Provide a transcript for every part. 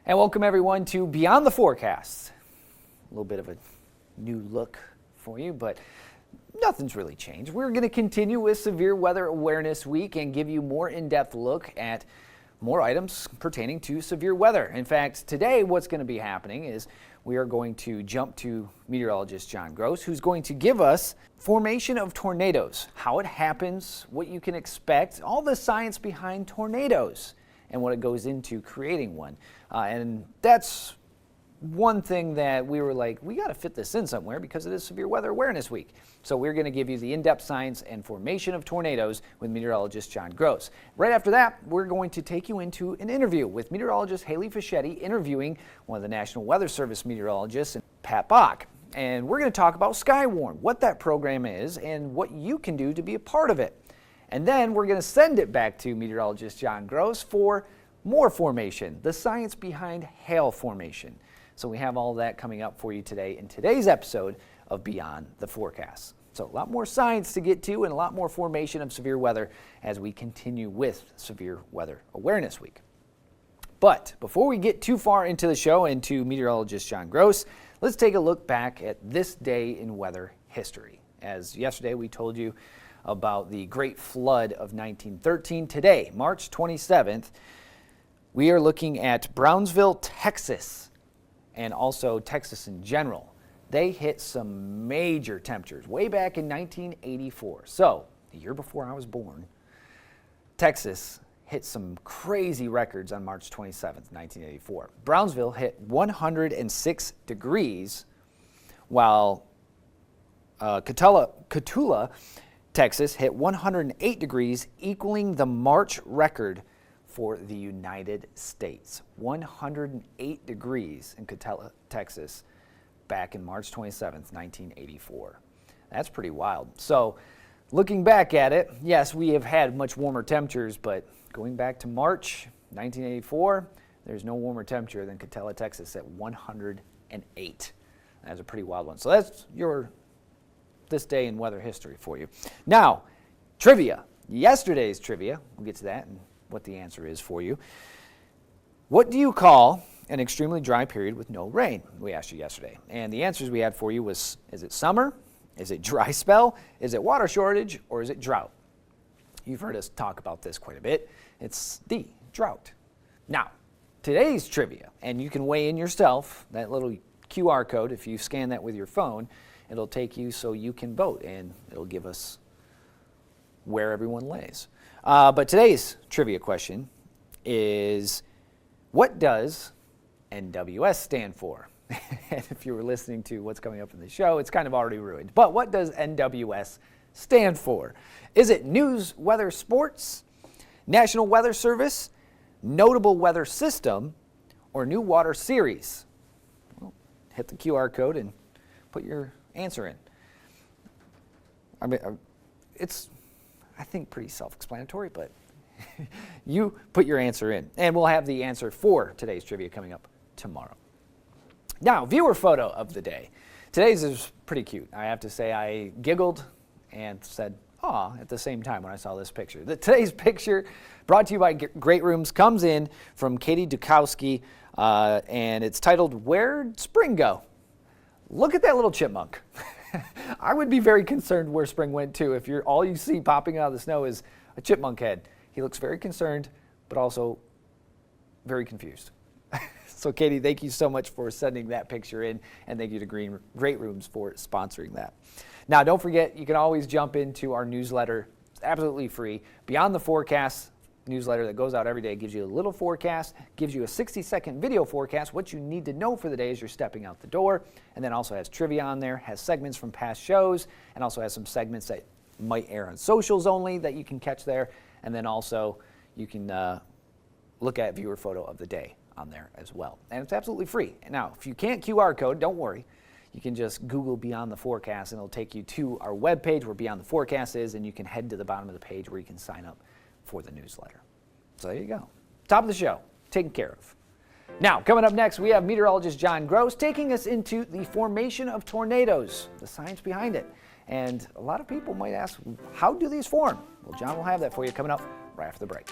And welcome everyone to Beyond the Forecast. A little bit of a new look for you, but nothing's really changed. We're going to continue with Severe Weather Awareness Week and give you more in-depth look at more items pertaining to severe weather. In fact, today what's going to be happening is we are going to jump to meteorologist John Gross, who's going to give us formation of tornadoes, how it happens, what you can expect, all the science behind tornadoes and what it goes into creating one. And that's one thing that we were like, we got to fit this in somewhere because it is Severe Weather Awareness Week. So we're going to give you the in-depth science and formation of tornadoes with meteorologist John Gross. Right after that, we're going to take you into an interview with meteorologist Haley Fischetti interviewing one of the National Weather Service meteorologists, Pat Bach. And we're going to talk about Skywarn, what that program is, and what you can do to be a part of it. And then we're going to send it back to meteorologist John Gross for more formation, the science behind hail formation. So we have all that coming up for you today in today's episode of Beyond the Forecast. So a lot more science to get to and a lot more formation of severe weather as we continue with Severe Weather Awareness Week. But before we get too far into the show and to meteorologist John Gross, let's take a look back at this day in weather history. As yesterday we told you about the Great Flood of 1913. Today, March 27th, we are looking at Brownsville, Texas, and also Texas in general. They hit some major temperatures way back in 1984. So, the year before I was born, Texas hit some crazy records on March 27th, 1984. Brownsville hit 106 degrees, while Cotulla, Texas hit 108 degrees, equaling the March record for the United States. 108 degrees in Cotulla, Texas, back in March 27th, 1984. That's pretty wild. So, looking back at it, yes, we have had much warmer temperatures, but going back to March 1984, there's no warmer temperature than Cotulla, Texas at 108. That's a pretty wild one. So that's your this day in weather history for you. Now, trivia. Yesterday's trivia, we'll get to that and what the answer is for you. What do you call an extremely dry period with no rain? We asked you yesterday. And the answers we had for you was, is it summer? Is it dry spell? Is it water shortage? Or is it drought? You've heard us talk about this quite a bit. It's D, drought. Now, today's trivia, and you can weigh in yourself, that little QR code, if you scan that with your phone, it'll take you so you can vote, and it'll give us where everyone lays. But today's trivia question is, what does NWS stand for? And if you were listening to what's coming up in the show, it's kind of already ruined. But what does NWS stand for? Is it News, Weather, Sports, National Weather Service, Notable Weather System, or New Water Series? Well, hit the QR code and put your answer in. I mean, it's, I think, pretty self-explanatory, but you put your answer in. And we'll have the answer for today's trivia coming up tomorrow. Now, viewer photo of the day. Today's is pretty cute. I have to say I giggled and said, aw, at the same time when I saw this picture. Today's picture, brought to you by Great Rooms, comes in from Katie Dukowski, and it's titled, Where'd Spring Go? Look at that little chipmunk. I would be very concerned where spring went too if all you see popping out of the snow is a chipmunk head. He looks very concerned, but also very confused. So Katie, thank you so much for sending that picture in, and thank you to Great Rooms for sponsoring that. Now, don't forget, you can always jump into our newsletter. It's absolutely free. Beyond the Forecast newsletter that goes out every day, gives you a little forecast, gives you a 60-second video forecast, what you need to know for the day as you're stepping out the door, and then also has trivia on there, has segments from past shows, and also has some segments that might air on socials only that you can catch there, and then also you can look at viewer photo of the day on there as well. And it's absolutely free. Now, if you can't QR code, don't worry. You can just Google Beyond the Forecast, and it'll take you to our webpage where Beyond the Forecast is, and you can head to the bottom of the page where you can sign up for the newsletter. So there you go. Top of the show, taken care of. Now, coming up next, we have meteorologist John Gross taking us into the formation of tornadoes, the science behind it. And a lot of people might ask, how do these form? Well, John will have that for you coming up right after the break.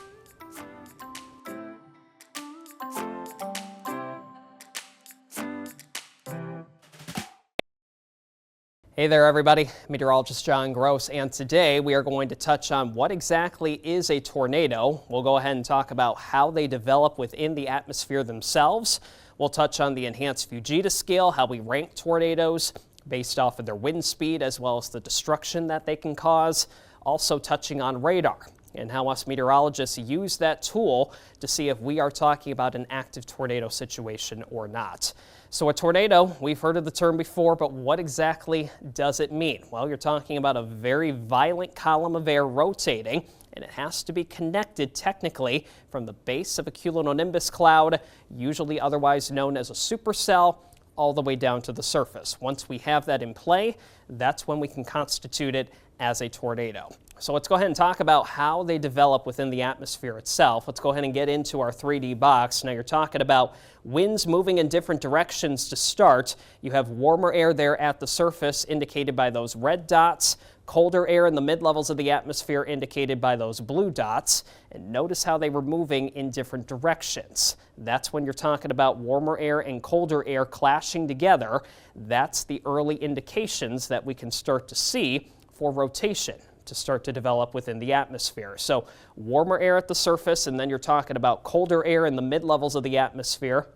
Hey there, everybody. Meteorologist John Gross, and today we are going to touch on what exactly is a tornado. We'll go ahead and talk about how they develop within the atmosphere themselves. We'll touch on the enhanced Fujita scale, how we rank tornadoes based off of their wind speed as well as the destruction that they can cause. Also touching on radar and how us meteorologists use that tool to see if we are talking about an active tornado situation or not. So a tornado, we've heard of the term before, but what exactly does it mean? Well, you're talking about a very violent column of air rotating, and it has to be connected technically from the base of a cumulonimbus cloud, usually otherwise known as a supercell, all the way down to the surface. Once we have that in play, that's when we can constitute it as a tornado. So let's go ahead and talk about how they develop within the atmosphere itself. Let's go ahead and get into our 3D box. Now you're talking about winds moving in different directions to start. You have warmer air there at the surface indicated by those red dots, colder air in the mid-levels of the atmosphere indicated by those blue dots. And notice how they were moving in different directions. That's when you're talking about warmer air and colder air clashing together. That's the early indications that we can start to see for rotation to start to develop within the atmosphere. So warmer air at the surface, and then you're talking about colder air in the mid-levels of the atmosphere.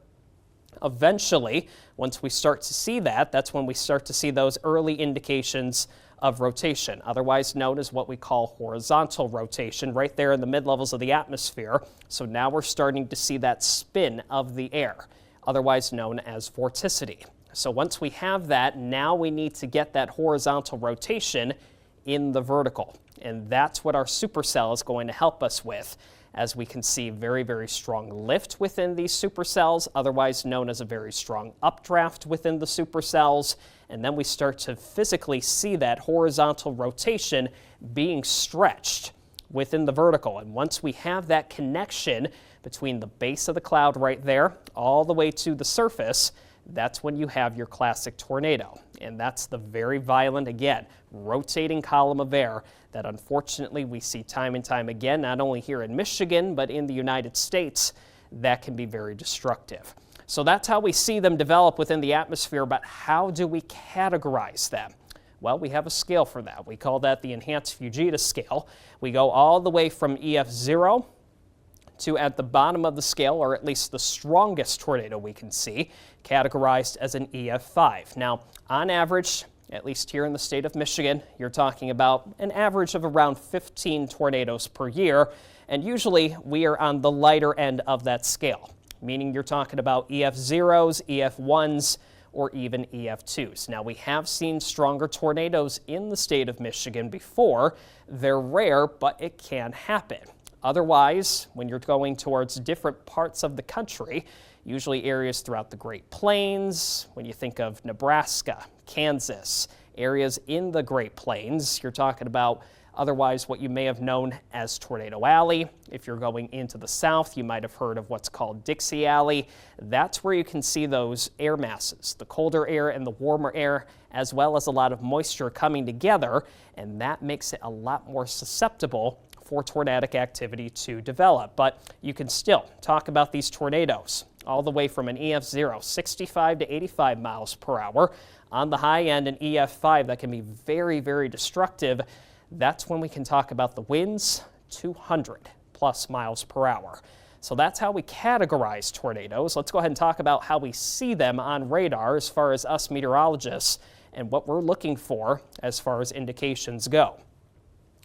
Eventually, once we start to see that, that's when we start to see those early indications of rotation, otherwise known as what we call horizontal rotation, right there in the mid-levels of the atmosphere. So now we're starting to see that spin of the air, otherwise known as vorticity. So once we have that, now we need to get that horizontal rotation in the vertical. And that's what our supercell is going to help us with, as we can see very, very strong lift within these supercells, otherwise known as a very strong updraft within the supercells. And then we start to physically see that horizontal rotation being stretched within the vertical. And once we have that connection between the base of the cloud right there all the way to the surface, that's when you have your classic tornado. And that's the very violent, again, rotating column of air that unfortunately we see time and time again, not only here in Michigan, but in the United States, that can be very destructive. So that's how we see them develop within the atmosphere, but how do we categorize them? Well, we have a scale for that. We call that the enhanced Fujita scale. We go all the way from EF0 to at the bottom of the scale, or at least the strongest tornado we can see, categorized as an EF5. Now, on average, at least here in the state of Michigan, you're talking about an average of around 15 tornadoes per year, and usually we are on the lighter end of that scale, meaning you're talking about EF0s, EF1s, or even EF2s. Now, we have seen stronger tornadoes in the state of Michigan before. They're rare, but it can happen. Otherwise, when you're going towards different parts of the country, usually areas throughout the Great Plains, when you think of Nebraska, Kansas, areas in the Great Plains, you're talking about otherwise what you may have known as Tornado Alley. If you're going into the south, you might have heard of what's called Dixie Alley. That's where you can see those air masses, the colder air and the warmer air, as well as a lot of moisture coming together, and that makes it a lot more susceptible for tornadic activity to develop. But you can still talk about these tornadoes all the way from an EF0, 65 to 85 miles per hour. On the high end, an EF5 that can be very, very destructive. That's when we can talk about the winds, 200 plus miles per hour. So that's how we categorize tornadoes. Let's go ahead and talk about how we see them on radar as far as us meteorologists and what we're looking for as far as indications go.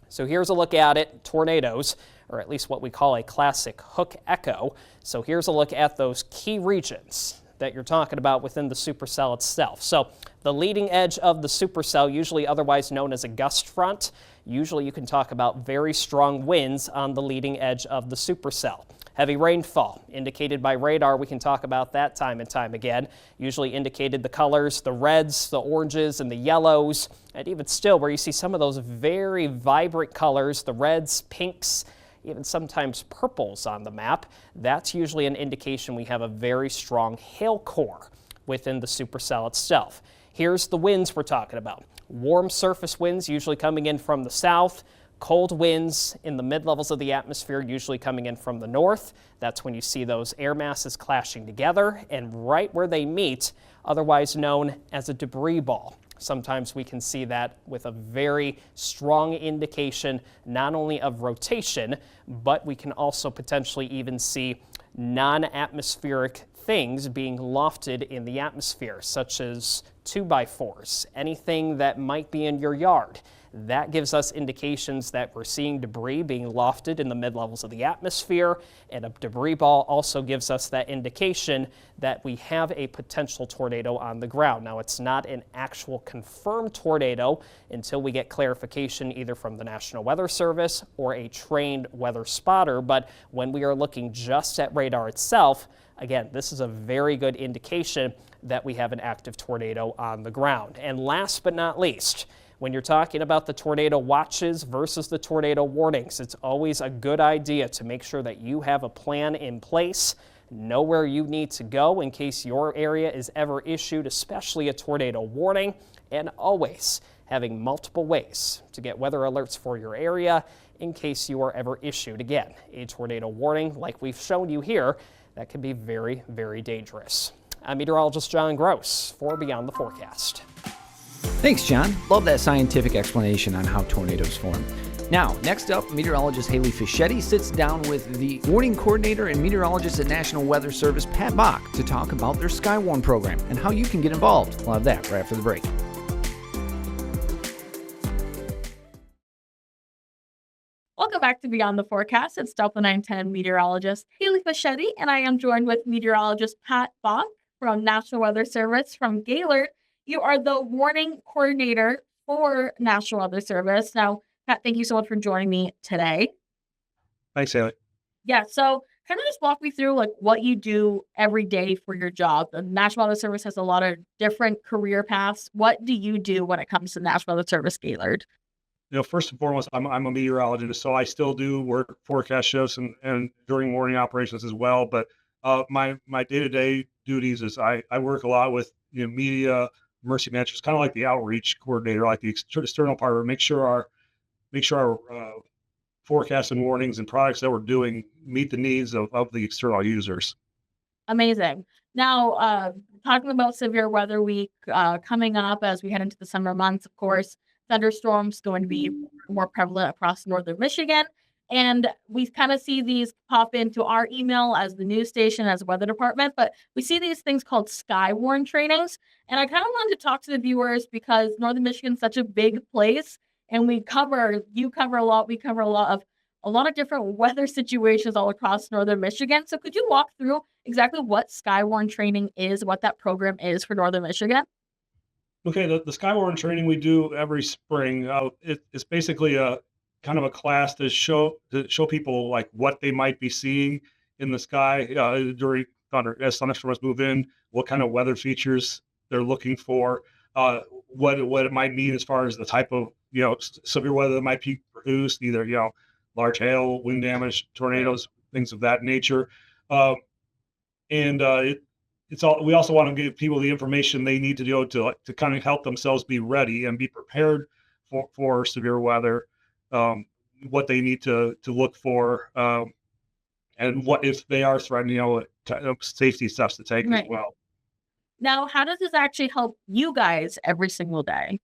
So here's a look at it, tornadoes, or at least what we call a classic hook echo. So here's a look at those key regions that you're talking about within the supercell itself. So the leading edge of the supercell, usually otherwise known as a gust front, usually you can talk about very strong winds on the leading edge of the supercell. Heavy rainfall, indicated by radar, we can talk about that time and time again. Usually indicated the colors, the reds, the oranges, and the yellows, and even still where you see some of those very vibrant colors, the reds, pinks, even sometimes purples on the map. That's usually an indication we have a very strong hail core within the supercell itself. Here's the winds we're talking about. Warm surface winds usually coming in from the south. Cold winds in the mid-levels of the atmosphere usually coming in from the north. That's when you see those air masses clashing together, and right where they meet, otherwise known as a debris ball. Sometimes we can see that with a very strong indication not only of rotation, but we can also potentially even see non-atmospheric things being lofted in the atmosphere, such as 2x4s, anything that might be in your yard. That gives us indications that we're seeing debris being lofted in the mid-levels of the atmosphere, and a debris ball also gives us that indication that we have a potential tornado on the ground. Now, it's not an actual confirmed tornado until we get clarification either from the National Weather Service or a trained weather spotter, but when we are looking just at radar itself, again, this is a very good indication that we have an active tornado on the ground. And last but not least, when you're talking about the tornado watches versus the tornado warnings, it's always a good idea to make sure that you have a plan in place, know where you need to go in case your area is ever issued, especially a tornado warning, and always having multiple ways to get weather alerts for your area in case you are ever issued, again, a tornado warning like we've shown you here. That can be very, very dangerous. I'm meteorologist John Gross for Beyond the Forecast. Thanks, John. Love that scientific explanation on how tornadoes form. Now, next up, meteorologist Haley Fischetti sits down with the warning coordinator and meteorologist at National Weather Service, Pat Bach, to talk about their SkyWarn program and how you can get involved. We'll have that right after the break. Welcome back to Beyond the Forecast. It's Delta 910 meteorologist Haley Fischetti, and I am joined with meteorologist Pat Bach from National Weather Service from Gaylord. You are the warning coordinator for National Weather Service. Now, Pat, thank you so much for joining me today. Thanks, Haley. Yeah, so kind of just walk me through like what you do every day for your job. The National Weather Service has a lot of different career paths. What do you do when it comes to National Weather Service Gaylord? First and foremost, I'm a meteorologist, so I still do work forecast shifts and during morning operations as well. But my day-to-day duties is I work a lot with media, emergency managers, kind of like the outreach coordinator, like the external part of it. Make sure our forecasts and warnings and products that we're doing meet the needs of the external users. Amazing. Now, talking about severe weather week coming up as we head into the summer months, of course, thunderstorms going to be more prevalent across northern Michigan. And we kind of see these pop into our email as the news station, as a weather department, but we see these things called SkyWarn trainings. And I kind of wanted to talk to the viewers because northern Michigan is such a big place, and you cover a lot, we cover a lot of different weather situations all across northern Michigan. So could you walk through exactly what SkyWarn training is, what that program is for northern Michigan? Okay, the SkyWarn training we do every spring, it's basically a kind of a class to show people like what they might be seeing in the sky during as thunderstorms move in, what kind of weather features they're looking for, what it might mean as far as the type of severe weather that might be produced, either large hail, wind damage, tornadoes, things of that nature, and we also want to give people the information they need to do to kind of help themselves be ready and be prepared for severe weather, what they need to look for, and what if they are threatened, safety steps to take as well. Now, how does this actually help you guys every single day?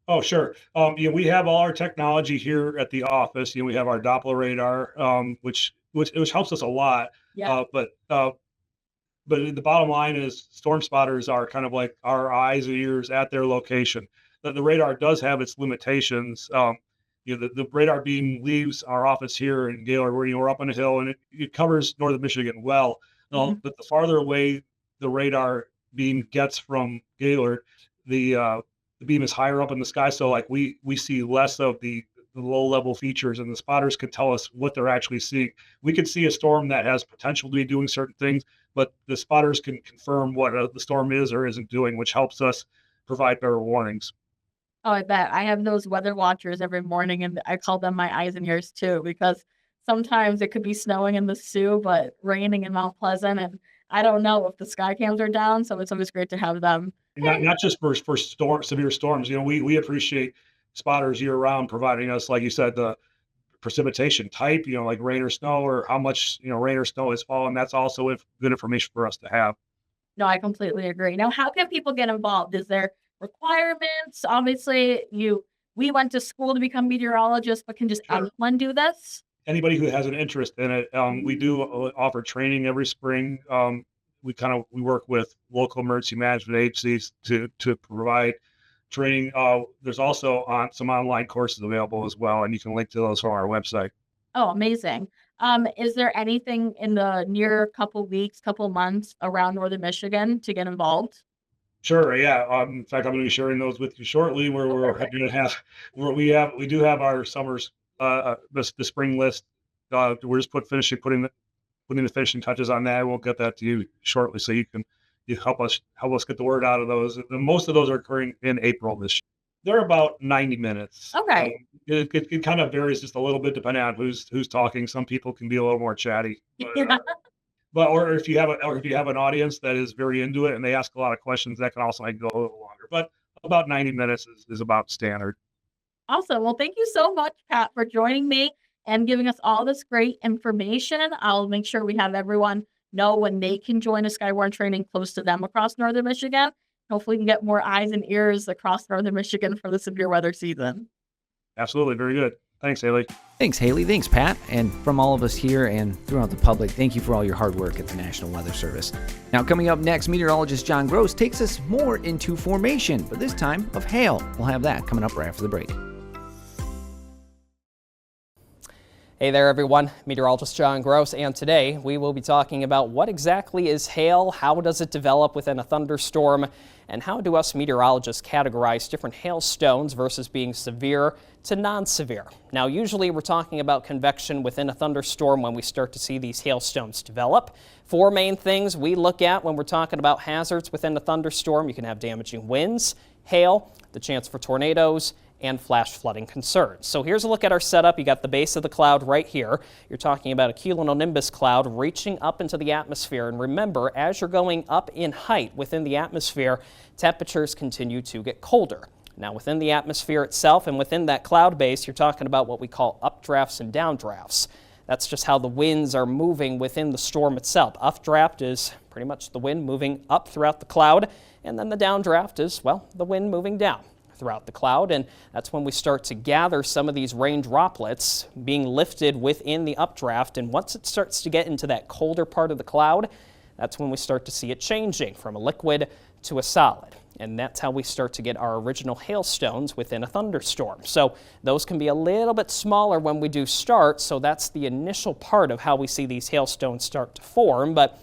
Oh, sure. We have all our technology here at the office. We have our Doppler radar, which helps us a lot. Yeah. But the bottom line is storm spotters are kind of like our eyes and ears at their location. The radar does have its limitations. The radar beam leaves our office here in Gaylord, where we're up on a hill, and it covers northern Michigan well. Mm-hmm. But the farther away the radar beam gets from Gaylord, the beam is higher up in the sky. So like we see less of the low level features, and the spotters can tell us what they're actually seeing. We could see a storm that has potential to be doing certain things, but the spotters can confirm what the storm is or isn't doing, which helps us provide better warnings. Oh, I bet. I have those weather watchers every morning, and I call them my eyes and ears too, because sometimes it could be snowing in the Sioux, but raining in Mount Pleasant, and I don't know if the sky cams are down, so it's always great to have them. Not just for severe storms. We appreciate spotters year round providing us, like you said, the precipitation type, like rain or snow, or how much rain or snow is falling. That's also good information for us to have. No, I completely agree. Now, how can people get involved? Is there requirements? Obviously, we went to school to become meteorologists, but can just Sure. anyone do this? Anybody who has an interest in it, we do offer training every spring. We work with local emergency management agencies to provide training. There's also some online courses available as well, and you can link to those from our website. Oh, amazing. Is there anything in the near couple weeks, couple months around Northern Michigan to get involved? Sure, yeah. In fact, I'm going to be sharing those with you shortly. Where Oh, we're perfect. going to have, where we do have our summers, the spring list. We're just putting the finishing touches on that. We'll get that to you shortly, so you help us get the word out of those. And most of those are occurring in April this year. They're about 90 minutes. Okay. It kind of varies just a little bit depending on who's talking. Some people can be a little more chatty, Yeah. or if you have an audience that is very into it and they ask a lot of questions, that can also make it go a little longer. But about 90 minutes is about standard. Awesome. Well, thank you so much, Pat, for joining me and giving us all this great information. I'll make sure we have everyone know when they can join a Skywarn training close to them across Northern Michigan. Hopefully, we can get more eyes and ears across Northern Michigan for the severe weather season. Absolutely, very good. Thanks, Haley. Thanks, Haley. Thanks, Pat. And from all of us here and throughout the public, thank you for all your hard work at the National Weather Service. Now, coming up next, meteorologist John Gross takes us more into formation, but this time of hail. We'll have that coming up right after the break. Hey there, everyone. Meteorologist John Gross, and today we will be talking about what exactly is hail, how does it develop within a thunderstorm, and how do us meteorologists categorize different hailstones versus being severe to non-severe. Now, usually we're talking about convection within a thunderstorm when we start to see these hailstones develop. Four main things we look at when we're talking about hazards within a thunderstorm. You can have damaging winds, hail, the chance for tornadoes, and flash flooding concerns. So here's a look at our setup. You got the base of the cloud right here. You're talking about a cumulonimbus cloud reaching up into the atmosphere. And remember, as you're going up in height within the atmosphere, temperatures continue to get colder. Now, within the atmosphere itself and within that cloud base, you're talking about what we call updrafts and downdrafts. That's just how the winds are moving within the storm itself. Updraft is pretty much the wind moving up throughout the cloud, and then the downdraft is, well, the wind moving down throughout the cloud, and that's when we start to gather some of these rain droplets being lifted within the updraft. And once it starts to get into that colder part of the cloud, that's when we start to see it changing from a liquid to a solid. And that's how we start to get our original hailstones within a thunderstorm. So those can be a little bit smaller when we do start, so that's the initial part of how we see these hailstones start to form. But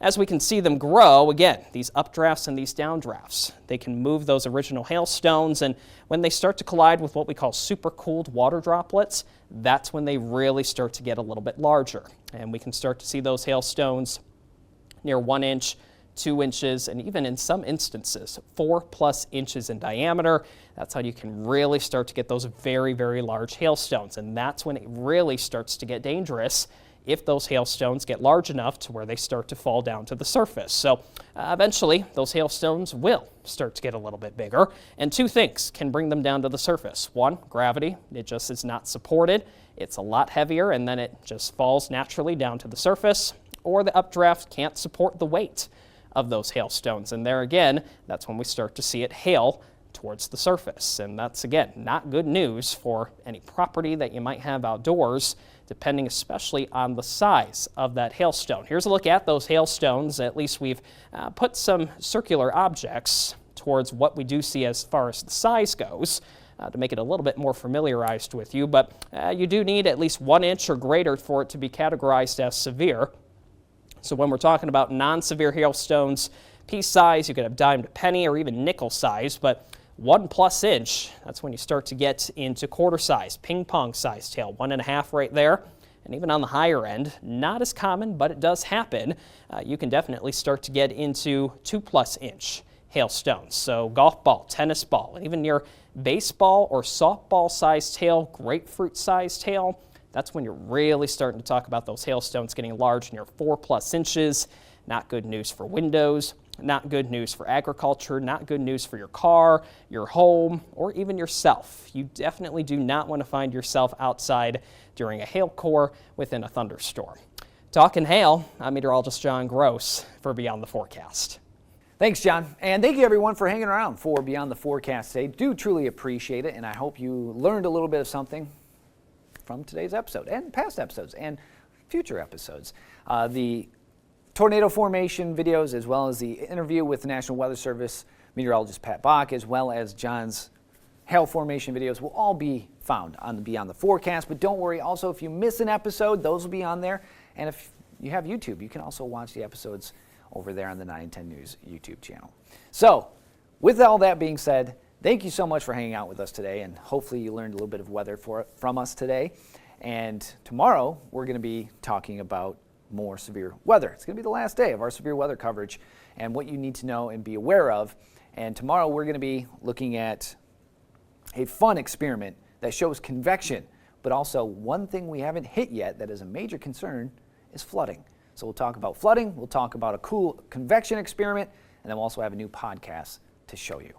as we can see them grow, again, these updrafts and these downdrafts, they can move those original hailstones, and when they start to collide with what we call supercooled water droplets, that's when they really start to get a little bit larger. And we can start to see those hailstones near 1 inch, 2 inches, and even in some instances, 4+ inches in diameter. That's how you can really start to get those very, very large hailstones, and that's when it really starts to get dangerous if those hailstones get large enough to where they start to fall down to the surface. So eventually, those hailstones will start to get a little bit bigger, and two things can bring them down to the surface. One, gravity. It just is not supported. It's a lot heavier, and then it just falls naturally down to the surface, or the updraft can't support the weight of those hailstones, and there again, that's when we start to see it hail towards the surface. And that's, again, not good news for any property that you might have outdoors, depending especially on the size of that hailstone. Here's a look at those hailstones. At least we've put some circular objects towards what we do see as far as the size goes to make it a little bit more familiarized with you. But you do need at least 1 inch or greater for it to be categorized as severe. So when we're talking about non-severe hailstones, piece size, you could have dime to penny or even nickel size, but 1+ inch, that's when you start to get into quarter size, ping pong size hail, 1.5 right there. And even on the higher end, not as common, but it does happen. You can definitely start to get into 2+ inch hailstones. So golf ball, tennis ball, and even near baseball or softball sized hail, grapefruit sized hail, that's when you're really starting to talk about those hailstones getting large, near 4+ inches. Not good news for windows. Not good news for agriculture, not good news for your car, your home, or even yourself. You definitely do not want to find yourself outside during a hail core within a thunderstorm. Talking hail, I'm meteorologist John Gross for Beyond the Forecast. Thanks, John. And thank you, everyone, for hanging around for Beyond the Forecast today. Do truly appreciate it, and I hope you learned a little bit of something from today's episode and past episodes and future episodes. The tornado formation videos, as well as the interview with the National Weather Service meteorologist Pat Bach, as well as John's hail formation videos, will all be found on the Beyond the Forecast. But don't worry, also, if you miss an episode, those will be on there. And if you have YouTube, you can also watch the episodes over there on the 910 News YouTube channel. So, with all that being said, thank you so much for hanging out with us today, and hopefully you learned a little bit of weather from us today. And tomorrow, we're going to be talking about more severe weather. It's going to be the last day of our severe weather coverage and what you need to know and be aware of. And tomorrow, we're going to be looking at a fun experiment that shows convection, but also one thing we haven't hit yet that is a major concern is flooding. So we'll talk about flooding, we'll talk about a cool convection experiment, and then we'll also have a new podcast to show you.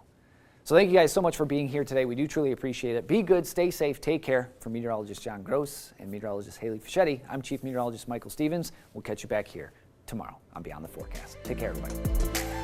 So thank you guys so much for being here today. We do truly appreciate it. Be good, stay safe, take care. For Meteorologist John Gross and Meteorologist Haley Fischetti, I'm Chief Meteorologist Michael Stevens. We'll catch you back here tomorrow on Beyond the Forecast. Take care, everybody.